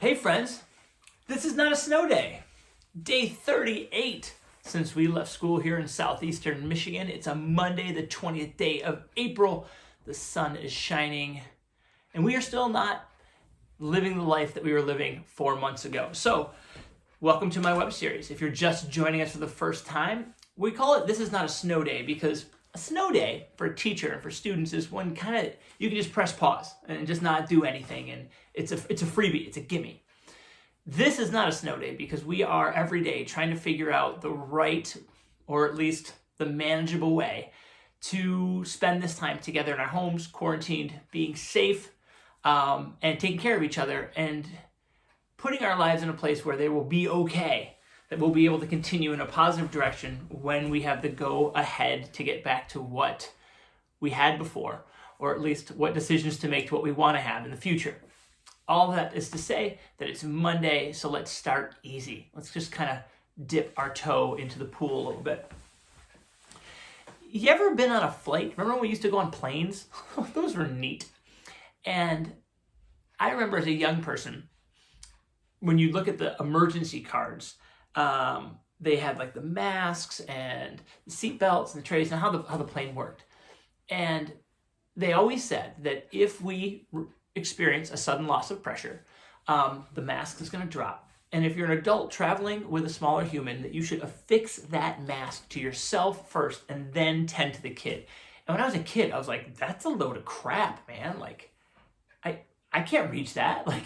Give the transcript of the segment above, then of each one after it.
Hey friends, this is not a snow day. Day 38 since we left school here in southeastern Michigan. It's a Monday, the 20th day of April. The sun is shining, and we are still not living the life that we were living 4 months ago. So, welcome to my web series. If you're just joining us for the first time, we call it This Is Not a Snow Day because a snow day for a teacher and for students is when you can just press pause and just not do anything, and it's a freebie, it's a gimme. This is not a snow day because we are every day trying to figure out the right, or at least the manageable way to spend this time together in our homes, quarantined, being safe, and taking care of each other, and putting our lives in a place where they will be okay, that we'll be able to continue in a positive direction when we have the go ahead to get back to what we had before, or at least what decisions to make to what we want to have in the future. All that is to say that it's Monday, so let's start easy. Let's just kind of dip our toe into the pool a little bit. You ever been on a flight? Remember when we used to go on planes? Those were neat. And I remember as a young person, when you look at the emergency cards, they had like the masks and the seat belts and the trays and how the plane worked. And they always said that if we experience a sudden loss of pressure, the mask is going to drop. And if you're an adult traveling with a smaller human, that you should affix that mask to yourself first and then tend to the kid. And when I was a kid, I was like, that's a load of crap, man. Like, I can't reach that. Like,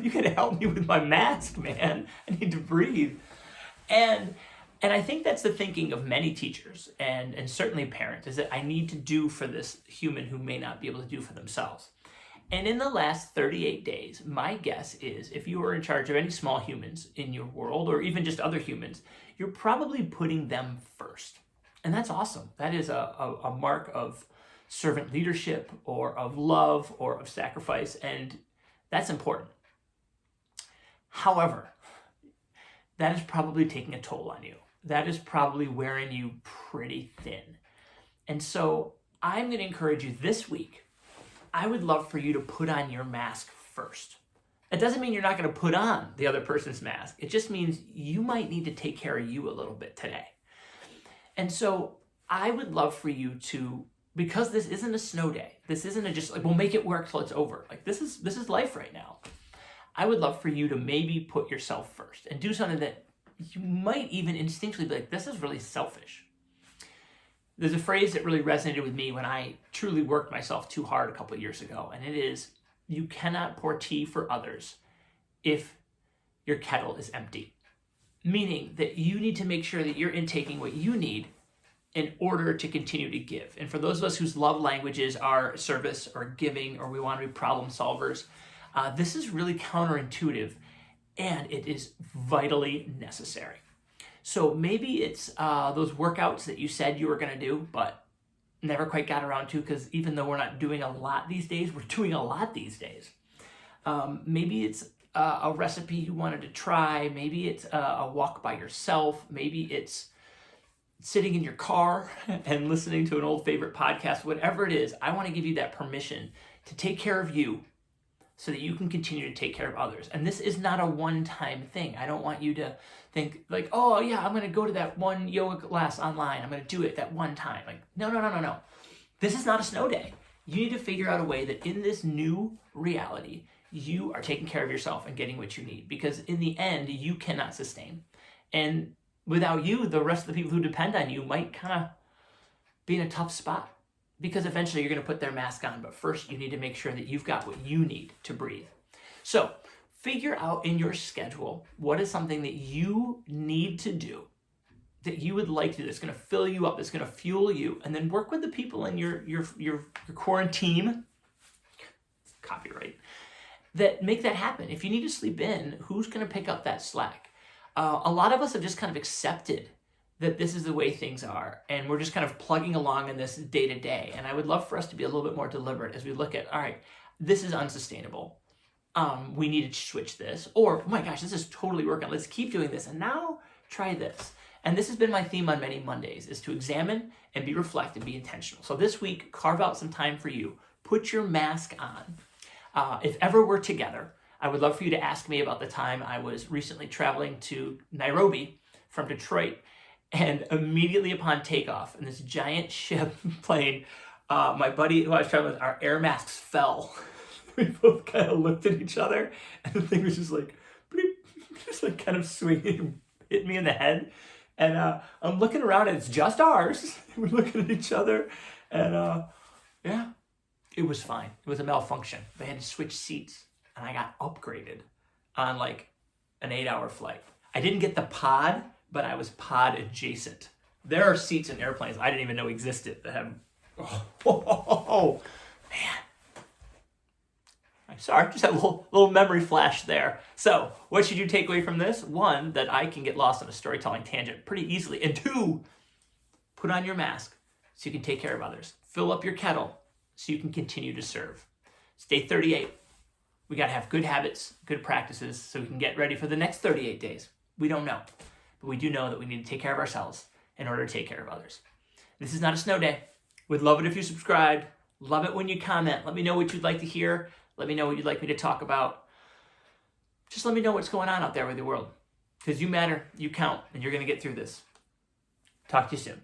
you gotta help me with my mask, man. I need to breathe. And I think that's the thinking of many teachers and certainly parents, is that I need to do for this human who may not be able to do for themselves. And in the last 38 days, my guess is if you are in charge of any small humans in your world, or even just other humans, you're probably putting them first. And that's awesome. That is a mark of servant leadership, or of love, or of sacrifice, and that's important. However, that is probably taking a toll on you. That is probably wearing you pretty thin. And so I'm going to encourage you this week, I would love for you to put on your mask first. It doesn't mean you're not going to put on the other person's mask. It just means you might need to take care of you a little bit today. And so I would love for you to, because this isn't a snow day, this isn't just like, we'll make it work till it's over. Like, this is life right now. I would love for you to maybe put yourself first and do something that you might even instinctually be like, this is really selfish. There's a phrase that really resonated with me when I truly worked myself too hard a couple of years ago, and it is, you cannot pour tea for others if your kettle is empty. Meaning that you need to make sure that you're intaking what you need in order to continue to give. And for those of us whose love languages are service or giving, or we want to be problem solvers, this is really counterintuitive, and it is vitally necessary. So maybe it's those workouts that you said you were going to do, but never quite got around to, because even though we're not doing a lot these days, we're doing a lot these days. Maybe it's a recipe you wanted to try. Maybe it's a walk by yourself. Maybe it's sitting in your car and listening to an old favorite podcast. Whatever it is, I want to give you that permission to take care of you so that you can continue to take care of others. And this is not a one-time thing. I don't want you to think like, oh yeah, I'm going to go to that one yoga class online. I'm going to do it that one time. Like, no. This is not a snow day. You need to figure out a way that in this new reality, you are taking care of yourself and getting what you need. Because in the end, you cannot sustain. And without you, the rest of the people who depend on you might kind of be in a tough spot, because eventually you're going to put their mask on. But first, you need to make sure that you've got what you need to breathe. So figure out in your schedule what is something that you need to do, that you would like to do, that's going to fill you up, that's going to fuel you, and then work with the people in your quarantine, copyright, that make that happen. If you need to sleep in, who's going to pick up that slack? A lot of us have just kind of accepted that this is the way things are, and we're just kind of plugging along in this day to day. And I would love for us to be a little bit more deliberate as we look at, all right, this is unsustainable. We need to switch this. Or, oh my gosh, this is totally working. Let's keep doing this. And now try this. And this has been my theme on many Mondays, is to examine and be reflect and be intentional. So this week, carve out some time for you. Put your mask on. If ever we're together, I would love for you to ask me about the time I was recently traveling to Nairobi from Detroit, and immediately upon takeoff in this giant ship plane, my buddy who I was traveling with, our air masks fell. We both kind of looked at each other, and the thing was just like, bleep, just like kind of swinging, hit me in the head. And I'm looking around, and it's just ours. We're looking at each other, and yeah, it was fine. It was a malfunction. They had to switch seats, and I got upgraded on like an 8-hour flight. I didn't get the pod, but I was pod adjacent. There are seats in airplanes I didn't even know existed that have, oh man. Sorry, just had a little memory flash there. So, what should you take away from this? One, that I can get lost on a storytelling tangent pretty easily. And two, put on your mask so you can take care of others. Fill up your kettle so you can continue to serve. It's day 38. We got to have good habits, good practices, so we can get ready for the next 38 days. We don't know, but we do know that we need to take care of ourselves in order to take care of others. This is not a snow day. We'd love it if you subscribed. Love it when you comment. Let me know what you'd like to hear. Let me know what you'd like me to talk about. Just let me know what's going on out there with the world. Because you matter, you count, and you're going to get through this. Talk to you soon.